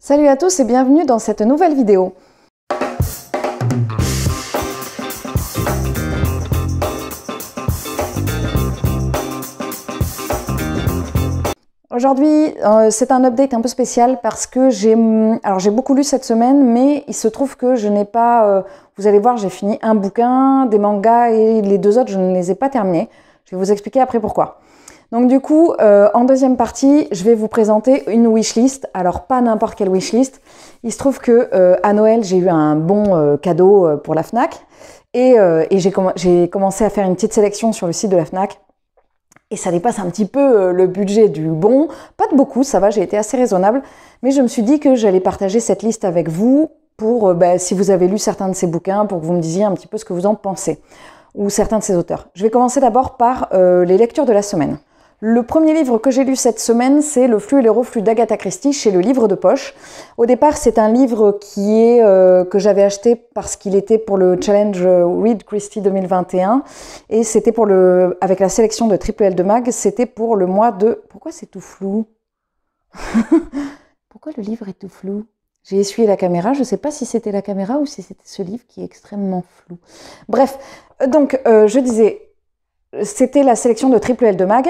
Salut à tous et bienvenue dans cette nouvelle vidéo. Aujourd'hui, c'est un update un peu spécial parce que j'ai beaucoup lu cette semaine, mais il se trouve que je n'ai pas... vous allez voir, j'ai fini un bouquin, des mangas et les deux autres, je ne les ai pas terminés. Je vais vous expliquer après pourquoi. Donc du coup, en deuxième partie, je vais vous présenter une wishlist. Alors pas n'importe quelle wishlist. Il se trouve que à Noël, j'ai eu un bon cadeau pour la Fnac et j'ai commencé à faire une petite sélection sur le site de la Fnac. Et ça dépasse un petit peu le budget du bon. Pas de beaucoup, ça va, j'ai été assez raisonnable. Mais je me suis dit que j'allais partager cette liste avec vous pour, si vous avez lu certains de ces bouquins, pour que vous me disiez un petit peu ce que vous en pensez. Ou certains de ces auteurs. Je vais commencer d'abord par les lectures de la semaine. Le premier livre que j'ai lu cette semaine, c'est Le flux et le reflux d'Agatha Christie chez Le Livre de Poche. Au départ, c'est un livre que j'avais acheté parce qu'il était pour le challenge Read Christie 2021 et c'était avec la sélection de Triple L de Mag, c'était pour le mois de... Pourquoi c'est tout flou? Pourquoi le livre est tout flou? J'ai essuyé la caméra, je ne sais pas si c'était la caméra ou si c'était ce livre qui est extrêmement flou. Bref, donc je disais, c'était la sélection de Triple L de Mag.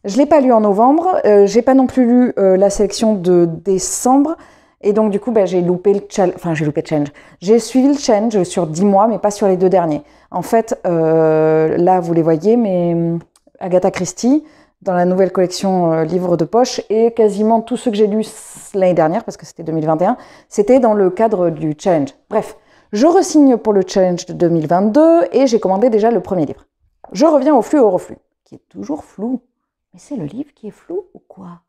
Je ne l'ai pas lu en novembre, j'ai pas non plus lu la sélection de décembre, et donc du coup j'ai loupé le challenge. J'ai suivi le challenge sur 10 mois, mais pas sur les 2 derniers. En fait, là vous les voyez, mais Agatha Christie, dans la nouvelle collection Livres de Poche, et quasiment tous ceux que j'ai lus l'année dernière, parce que c'était 2021, c'était dans le cadre du challenge. Bref, je resigne pour le challenge de 2022, et j'ai commandé déjà le premier livre. Je reviens au flux et au reflux, qui est toujours flou. Mais c'est le livre qui est flou ou quoi?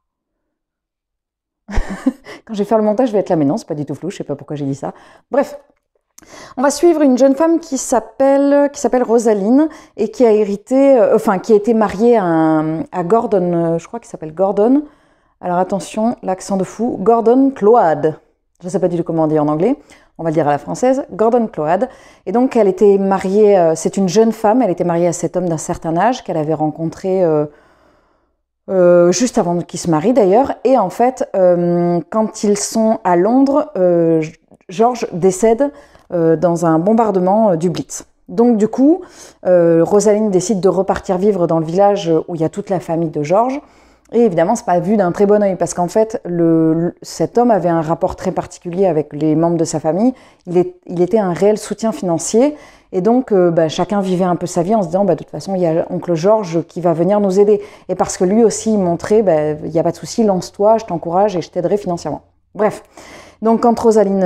Quand je vais faire le montage, je vais être là, mais non, c'est pas du tout flou, je sais pas pourquoi j'ai dit ça. Bref, on va suivre une jeune femme qui s'appelle Rosaline et qui a qui a été mariée à Gordon, je crois qu'il s'appelle Gordon. Alors attention, l'accent de fou, Gordon Cload. Je sais pas du tout comment on dit en anglais. On va le dire à la française, Gordon Cload. Et donc elle était mariée, c'est une jeune femme, elle était mariée à cet homme d'un certain âge qu'elle avait rencontré juste avant qu'ils se marient d'ailleurs, et en fait, quand ils sont à Londres, George décède dans un bombardement du Blitz. Donc du coup, Rosaline décide de repartir vivre dans le village où il y a toute la famille de George, et évidemment, c'est pas vu d'un très bon œil, parce qu'en fait, cet homme avait un rapport très particulier avec les membres de sa famille, il était un réel soutien financier, et donc chacun vivait un peu sa vie en se disant de toute façon il y a oncle Georges qui va venir nous aider, et parce que lui aussi il montrait il n'y a pas de souci, lance-toi, je t'encourage et je t'aiderai financièrement. Bref, donc quand Rosaline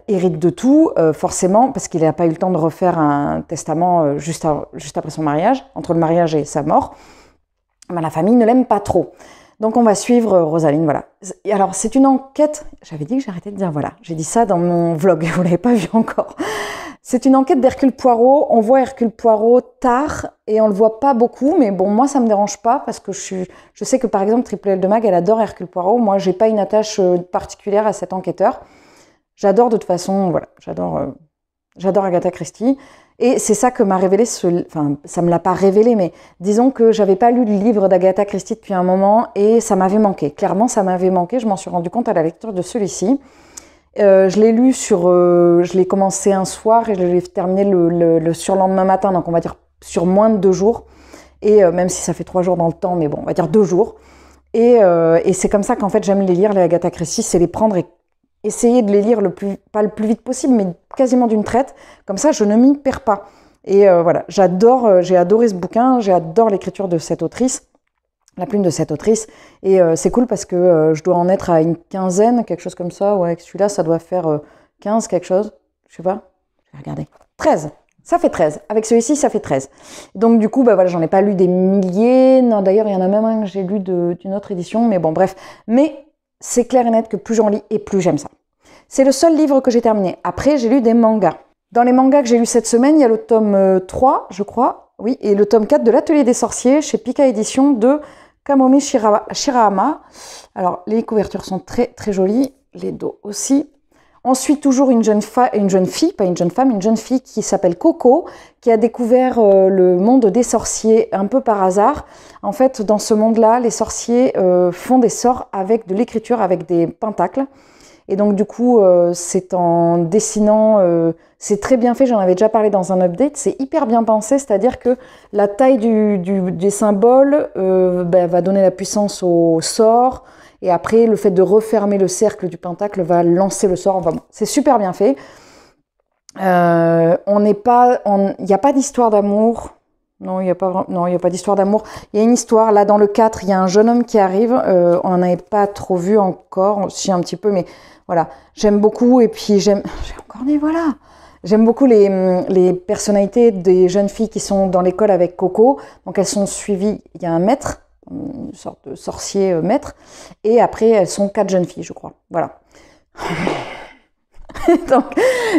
hérite de tout, forcément, parce qu'il n'a pas eu le temps de refaire un testament juste après son mariage, entre le mariage et sa mort, la famille ne l'aime pas trop. Donc on va suivre Rosaline, voilà. Alors c'est une enquête, j'avais dit que j'arrêtais de dire voilà, j'ai dit ça dans mon vlog, vous ne l'avez pas vu encore. C'est une enquête d'Hercule Poirot, on voit Hercule Poirot tard et on le voit pas beaucoup, mais bon, moi ça me dérange pas parce que je sais que par exemple Triple L de Mag, elle adore Hercule Poirot, moi j'ai pas une attache particulière à cet enquêteur. J'adore de toute façon, voilà, j'adore Agatha Christie. Et c'est ça que m'a révélé ça me l'a pas révélé, mais disons que j'avais pas lu le livre d'Agatha Christie depuis un moment et ça m'avait manqué. Clairement, ça m'avait manqué, je m'en suis rendu compte à la lecture de celui-ci. Je l'ai lu je l'ai commencé un soir et je l'ai terminé le surlendemain matin, donc on va dire sur moins de 2 jours. Et même si ça fait 3 jours dans le temps, mais bon, on va dire 2 jours. Et c'est comme ça qu'en fait j'aime les lire, les Agatha Christie, c'est les prendre et essayer de les lire pas le plus vite possible, mais quasiment d'une traite. Comme ça, je ne m'y perds pas. Et voilà, j'ai adoré ce bouquin, j'adore l'écriture de cette autrice, la plume de cette autrice. Et c'est cool parce que je dois en être à une quinzaine, quelque chose comme ça. Ouais, celui-là, ça doit faire 15, quelque chose. Je sais pas, je vais regarder. 13, ça fait 13. Avec celui-ci, ça fait 13. Donc du coup, voilà, j'en ai pas lu des milliers. Non, d'ailleurs, il y en a même un que j'ai lu d'une autre édition. Mais bon, bref. Mais c'est clair et net que plus j'en lis et plus j'aime ça. C'est le seul livre que j'ai terminé. Après, j'ai lu des mangas. Dans les mangas que j'ai lus cette semaine, il y a le tome 3, je crois, oui, et le tome 4 de l'Atelier des Sorciers chez Pika Édition de Kamomi Shirahama. Alors, les couvertures sont très très jolies, les dos aussi. On suit toujours une jeune fille, pas une jeune femme, une jeune fille qui s'appelle Coco, qui a découvert le monde des sorciers un peu par hasard. En fait, dans ce monde-là, les sorciers font des sorts avec de l'écriture, avec des pentacles. Et donc du coup, c'est en dessinant, c'est très bien fait, j'en avais déjà parlé dans un update, c'est hyper bien pensé, c'est-à-dire que la taille des symboles va donner la puissance au sort, et après le fait de refermer le cercle du pentacle va lancer le sort. Enfin, bon, c'est super bien fait. Il n'y a pas d'histoire d'amour. Non, il n'y a pas d'histoire d'amour. Il y a une histoire, là dans le 4, il y a un jeune homme qui arrive, on n'en avait pas trop vu encore, si un petit peu, mais voilà. J'aime beaucoup, et puis j'aime beaucoup les personnalités des jeunes filles qui sont dans l'école avec Coco. Donc elles sont suivies, il y a un maître, une sorte de sorcier maître, et après elles sont 4 jeunes filles, je crois. Voilà. Donc,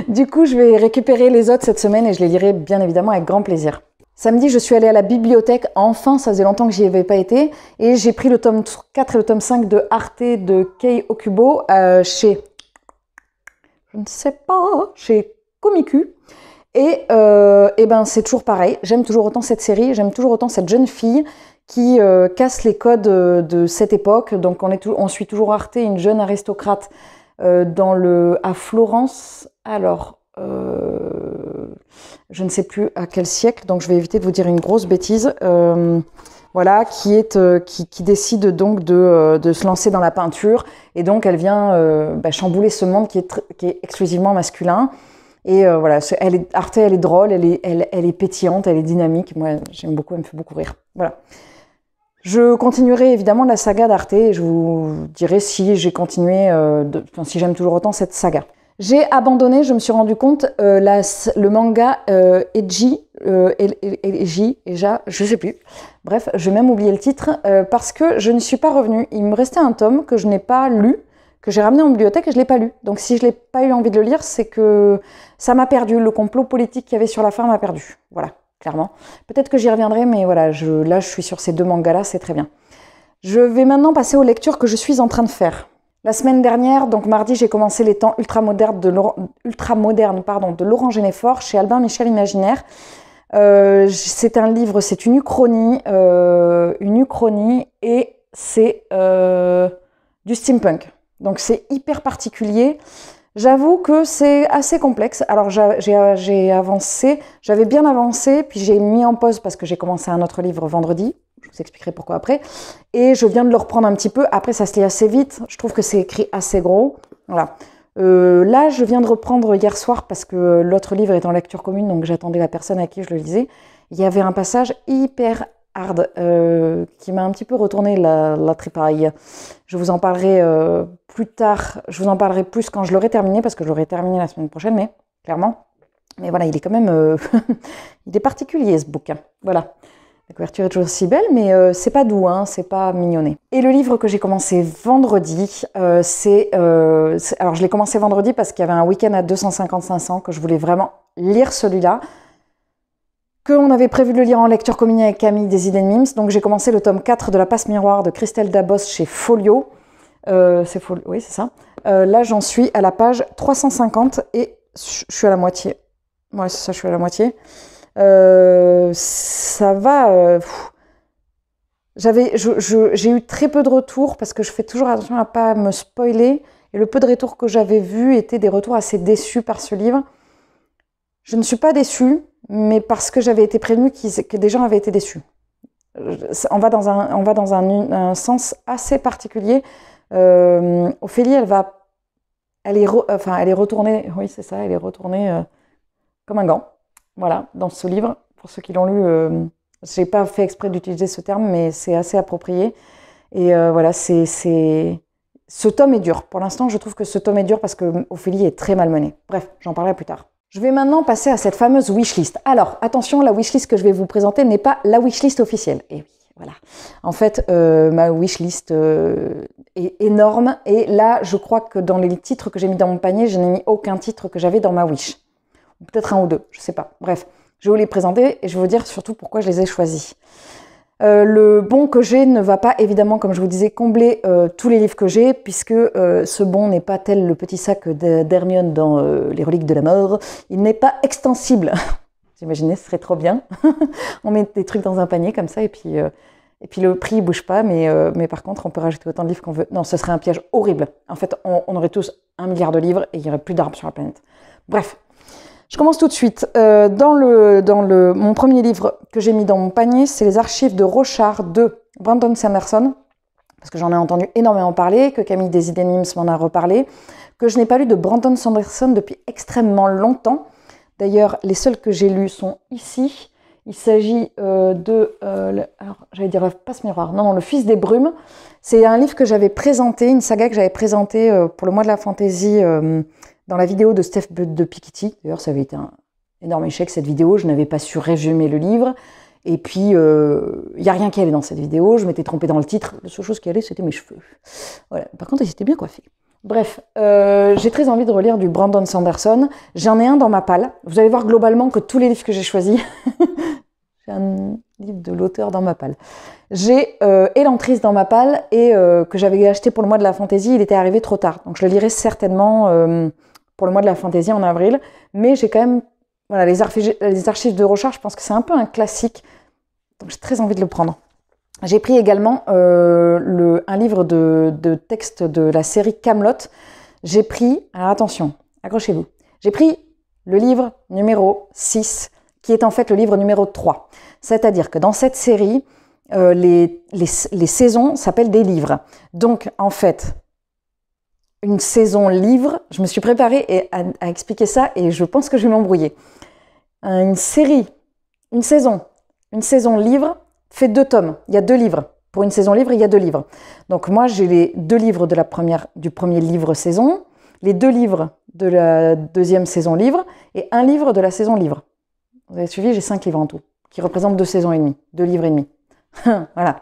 du coup, je vais récupérer les autres cette semaine et je les lirai bien évidemment avec grand plaisir. Samedi, je suis allée à la bibliothèque. Enfin, ça faisait longtemps que j'y avais pas été. Et j'ai pris le tome 4 et le tome 5 de Arte de Kei Okubo chez... Je ne sais pas, chez Komiku. Et ben, c'est toujours pareil. J'aime toujours autant cette série. J'aime toujours autant cette jeune fille qui casse les codes de cette époque. Donc, on suit toujours Arte, une jeune aristocrate à Florence. Alors... je ne sais plus à quel siècle, donc je vais éviter de vous dire une grosse bêtise. Voilà, qui décide donc de se lancer dans la peinture, et donc elle vient chambouler ce monde qui est exclusivement masculin. Et voilà, Arte, elle est drôle, elle est pétillante, elle est dynamique. Moi, j'aime beaucoup, elle me fait beaucoup rire. Voilà. Je continuerai évidemment la saga d'Arte et je vous dirai si j'ai continué, si j'aime toujours autant cette saga. J'ai abandonné, je me suis rendu compte, le manga Eiji, je sais plus. Bref, je vais même oublier le titre parce que je ne suis pas revenue. Il me restait un tome que je n'ai pas lu, que j'ai ramené en bibliothèque et je ne l'ai pas lu. Donc si je n'ai pas eu envie de le lire, c'est que ça m'a perdu. Le complot politique qu'il y avait sur la fin m'a perdu. Voilà, clairement. Peut-être que j'y reviendrai, mais voilà, là je suis sur ces 2 mangas-là, c'est très bien. Je vais maintenant passer aux lectures que je suis en train de faire. La semaine dernière, donc mardi, j'ai commencé Les Temps ultramodernes de Laurent Genéfort chez Albin Michel Imaginaire. C'est un livre, c'est une uchronie et c'est du steampunk. Donc c'est hyper particulier. J'avoue que c'est assez complexe. Alors j'ai avancé, j'avais bien avancé, puis j'ai mis en pause parce que j'ai commencé un autre livre vendredi. Je vous expliquerai pourquoi après. Et je viens de le reprendre un petit peu. Après, ça se lit assez vite. Je trouve que c'est écrit assez gros. Voilà. Là, je viens de reprendre hier soir parce que l'autre livre est en lecture commune, donc j'attendais la personne à qui je le lisais. Il y avait un passage hyper hard qui m'a un petit peu retourné la tripaille. Je vous en parlerai plus tard. Je vous en parlerai plus quand je l'aurai terminé, parce que je l'aurai terminé la semaine prochaine, mais clairement. Mais voilà, il est quand même... il est particulier, ce bouquin. Voilà. La couverture est toujours si belle, mais c'est pas doux, hein, c'est pas mignonné. Et le livre que j'ai commencé vendredi, alors je l'ai commencé vendredi parce qu'il y avait un week-end à 250-500 que je voulais vraiment lire celui-là, qu'on avait prévu de le lire en lecture commune avec Camille des Idées de Mims. Donc j'ai commencé le tome 4 de La Passe Miroir de Christelle Dabos chez Folio. Oui, c'est ça. Là, j'en suis à la page 350 et je suis à la moitié. Ouais, c'est ça, je suis à la moitié. Ça va. J'ai eu très peu de retours parce que je fais toujours attention à pas me spoiler. Et le peu de retours que j'avais vus étaient des retours assez déçus par ce livre. Je ne suis pas déçue, mais parce que j'avais été prévenue que des gens avaient été déçus. On va dans un sens assez particulier. Ophélie, elle est retournée. Oui, c'est ça, elle est retournée comme un gant. Voilà, dans ce livre, pour ceux qui l'ont lu, je n'ai pas fait exprès d'utiliser ce terme, mais c'est assez approprié. Et voilà, ce tome est dur. Pour l'instant, je trouve que ce tome est dur parce que Ophélie est très malmenée. Bref, j'en parlerai plus tard. Je vais maintenant passer à cette fameuse wishlist. Alors, attention, la wishlist que je vais vous présenter n'est pas la wishlist officielle. Et oui, voilà. En fait, ma wishlist est énorme. Et là, je crois que dans les titres que j'ai mis dans mon panier, je n'ai mis aucun titre que j'avais dans ma wish. Peut-être un ou deux, je sais pas. Bref, je vais vous les présenter et je vais vous dire surtout pourquoi je les ai choisis. Le bon que j'ai ne va pas, évidemment, comme je vous disais, combler tous les livres que j'ai, puisque ce bon n'est pas tel le petit sac d'Hermione dans Les Reliques de la Mort. Il n'est pas extensible. Vous imaginez, ce serait trop bien. On met des trucs dans un panier comme ça, et Et puis le prix ne bouge pas, mais par contre, on peut rajouter autant de livres qu'on veut. Non, ce serait un piège horrible. En fait, on aurait tous 1 milliard de livres et il n'y aurait plus d'arbres sur la planète. Bref, je commence tout de suite. Mon premier livre que j'ai mis dans mon panier, c'est les archives de Rochard de Brandon Sanderson, parce que j'en ai entendu énormément parler, que Camille Desidenims m'en a reparlé, que je n'ai pas lu de Brandon Sanderson depuis extrêmement longtemps. D'ailleurs, les seuls que j'ai lus sont ici. Il s'agit alors j'allais dire Passe-Miroir, non, Le Fils des Brumes. C'est un livre que j'avais présenté, une saga que j'avais présentée pour le mois de la fantaisie dans la vidéo de Steph de Piketty. D'ailleurs, ça avait été un énorme échec cette vidéo, je n'avais pas su résumer le livre. Et puis, il n'y a rien qui allait dans cette vidéo, je m'étais trompée dans le titre. La seule chose qui allait, c'était mes cheveux. Voilà. Par contre, ils étaient bien coiffés. Bref, j'ai très envie de relire du Brandon Sanderson. J'en ai un dans ma palle. Vous allez voir globalement que tous les livres que j'ai choisis, j'ai un livre de l'auteur dans ma palle. J'ai Elantris dans ma palle et que j'avais acheté pour le mois de la fantaisie, il était arrivé trop tard. Donc je le lirai certainement pour le mois de la fantaisie en avril. Mais j'ai quand même, voilà, les archives de Rochard, je pense que c'est un peu un classique. Donc j'ai très envie de le prendre. J'ai pris également un livre de texte de la série Kaamelott. J'ai pris, alors attention, accrochez-vous, j'ai pris le livre numéro 6, qui est en fait le livre numéro 3. C'est-à-dire que dans cette série, les saisons s'appellent des livres. Donc en fait, une saison livre, je me suis préparée à expliquer ça et je pense que je vais m'embrouiller. Une saison livre, fait 2 tomes, il y a 2 livres. Pour une saison livre, il y a 2 livres. Donc moi, j'ai les 2 livres du premier livre saison, les 2 livres de la deuxième saison livre et 1 livre de la saison livre. Vous avez suivi, j'ai 5 livres en tout, qui représentent 2 saisons et demie, 2 livres et demi. Voilà.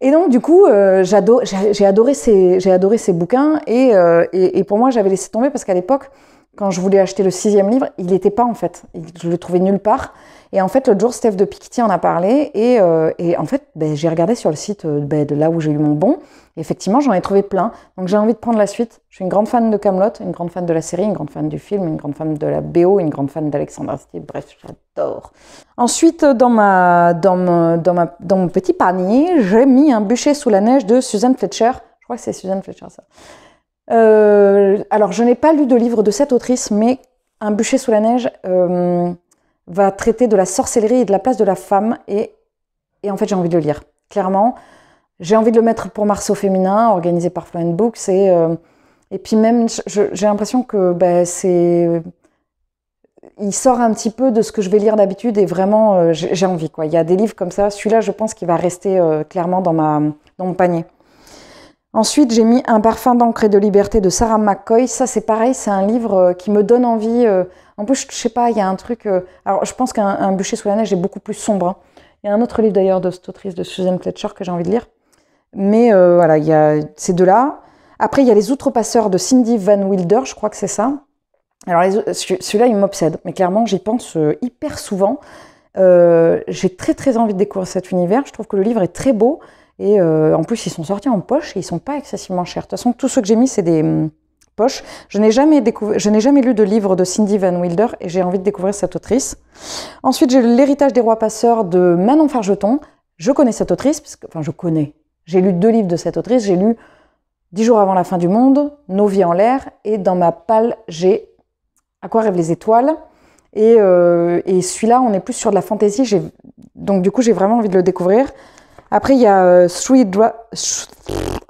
Et donc du coup, j'ai adoré ces bouquins et pour moi, j'avais laissé tomber parce qu'à l'époque, quand je voulais acheter le 6e livre, il n'était pas en fait. Je le trouvais nulle part. Et en fait, l'autre jour, Steph de Piketty en a parlé et en fait, j'ai regardé sur le site de là où j'ai eu mon bon. Et effectivement, j'en ai trouvé plein. Donc j'ai envie de prendre la suite. Je suis une grande fan de Kaamelott, une grande fan de la série, une grande fan du film, une grande fan de la BO, une grande fan d'Alexandre Astier. Bref, j'adore. Ensuite, dans mon petit panier, j'ai mis Un bûcher sous la neige de Suzanne Fletcher. Je crois que c'est Suzanne Fletcher, ça. Alors, je n'ai pas lu de livre de cette autrice, mais Un bûcher sous la neige va traiter de la sorcellerie et de la place de la femme. Et en fait, j'ai envie de le lire. Clairement, j'ai envie de le mettre pour Marceau féminin, organisé par Fluent Books. Et puis même, j'ai l'impression que il sort un petit peu de ce que je vais lire d'habitude et vraiment, j'ai envie, quoi. Il y a des livres comme ça. Celui-là, je pense qu'il va rester clairement dans mon panier. Ensuite, j'ai mis Un parfum d'encre et de liberté de Sarah McCoy. Ça, c'est pareil, c'est un livre qui me donne envie. En plus, je sais pas, il y a un truc... alors, je pense qu'un bûcher sous la neige est beaucoup plus sombre. Hein. Il y a un autre livre d'ailleurs de cette autrice, de Suzanne Fletcher, que j'ai envie de lire. Mais voilà, il y a ces deux-là. Après, il y a Les Outrepasseurs de Cindy Van Wilder, je crois que c'est ça. Alors, celui-là, il m'obsède. Mais clairement, j'y pense hyper souvent. J'ai très, très envie de découvrir cet univers. Je trouve que le livre est très beau. Et en plus, ils sont sortis en poche et ils sont pas excessivement chers. De toute façon, tous ceux que j'ai mis, c'est des poches. Je n'ai jamais lu de livre de Cindy Van Wilder et j'ai envie de découvrir cette autrice. Ensuite, j'ai L'Héritage des rois passeurs de Manon Fargeton. Je connais cette autrice, je connais. J'ai lu 2 livres de cette autrice. J'ai lu 10 jours avant la fin du monde, Nos vies en l'air, et dans ma palle, j'ai À quoi rêvent les étoiles. Et celui-là, on est plus sur de la fantaisie. Donc du coup, j'ai vraiment envie de le découvrir. Après, il y a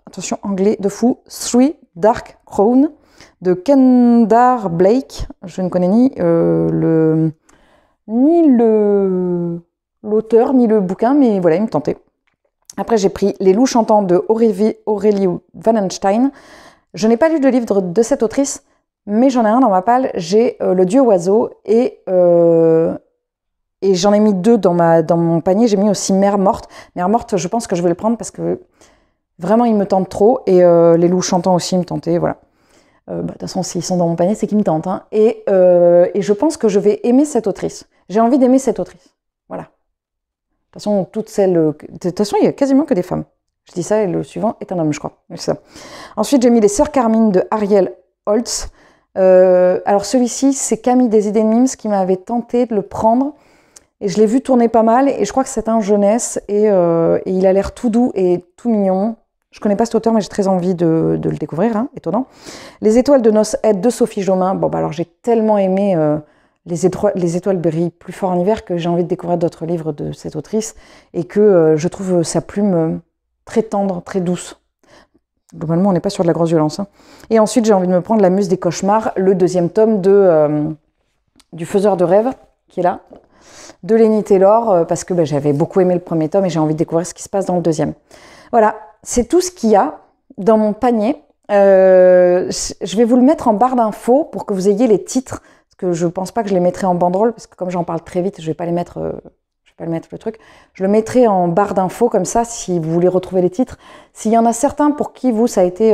attention, anglais de fou, Three Dark Crown de Kendar Blake. Je ne connais ni l'auteur, ni le bouquin, mais voilà, il me tentait. Après, j'ai pris Les loups chantants de Aurélie Wallenstein. Je n'ai pas lu de livre de cette autrice, mais j'en ai un dans ma palle. J'ai Le Dieu oiseau et j'en ai mis 2 dans mon panier. J'ai mis aussi Mère morte. Mère morte, je pense que je vais le prendre parce que vraiment, il me tente trop. Et Les loups chantants aussi me tentaient, voilà. De toute façon, s'ils sont dans mon panier, c'est qu'ils me tentent. Hein. Et je pense que je vais aimer cette autrice. J'ai envie d'aimer cette autrice. Voilà. De toute façon, il y a quasiment que des femmes. Je dis ça et le suivant est un homme, je crois. Ça. Ensuite, j'ai mis Les Sœurs Carmine de Ariel Holtz. Alors celui-ci, c'est Camille Desidenims qui m'avait tenté de le prendre. Et je l'ai vu tourner pas mal, et je crois que c'est un jeunesse, et il a l'air tout doux et tout mignon. Je connais pas cet auteur, mais j'ai très envie de le découvrir, hein, étonnant. Les étoiles de noces Aide de Sophie Jomain. Bon, bah alors j'ai tellement aimé les étoiles brillent plus fort en hiver que j'ai envie de découvrir d'autres livres de cette autrice, et que je trouve sa plume très tendre, très douce. Globalement, on n'est pas sur de la grosse violence. Hein. Et ensuite, j'ai envie de me prendre La Muse des cauchemars, le deuxième tome du Faiseur de rêves, qui est là, de Lenny Taylor, parce que j'avais beaucoup aimé le premier tome et j'ai envie de découvrir ce qui se passe dans le deuxième. Voilà, c'est tout ce qu'il y a dans mon panier. Je vais vous le mettre en barre d'infos pour que vous ayez les titres, parce que je ne pense pas que je les mettrai en banderole, parce que comme j'en parle très vite, je ne vais pas les mettre... le truc. Je le mettrai en barre d'infos comme ça si vous voulez retrouver les titres. S'il y en a certains pour qui vous ça a été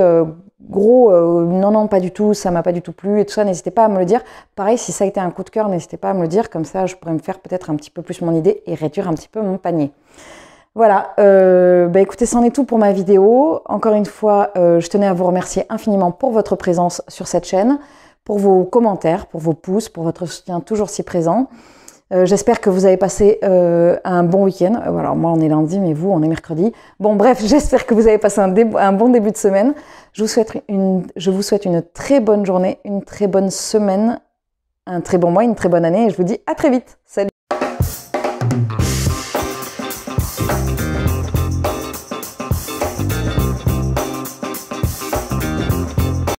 gros, non pas du tout, ça m'a pas du tout plu et tout ça, n'hésitez pas à me le dire. Pareil, si ça a été un coup de cœur, n'hésitez pas à me le dire, comme ça je pourrais me faire peut-être un petit peu plus mon idée et réduire un petit peu mon panier. Voilà, écoutez, c'en est tout pour ma vidéo. Encore une fois, je tenais à vous remercier infiniment pour votre présence sur cette chaîne, pour vos commentaires, pour vos pouces, pour votre soutien toujours si présent. J'espère que vous avez passé un bon week-end. Alors moi on est lundi, mais vous on est mercredi. Bon bref, j'espère que vous avez passé un bon début de semaine. Je vous souhaite une très bonne journée, une très bonne semaine, un très bon mois, une très bonne année et je vous dis à très vite. Salut!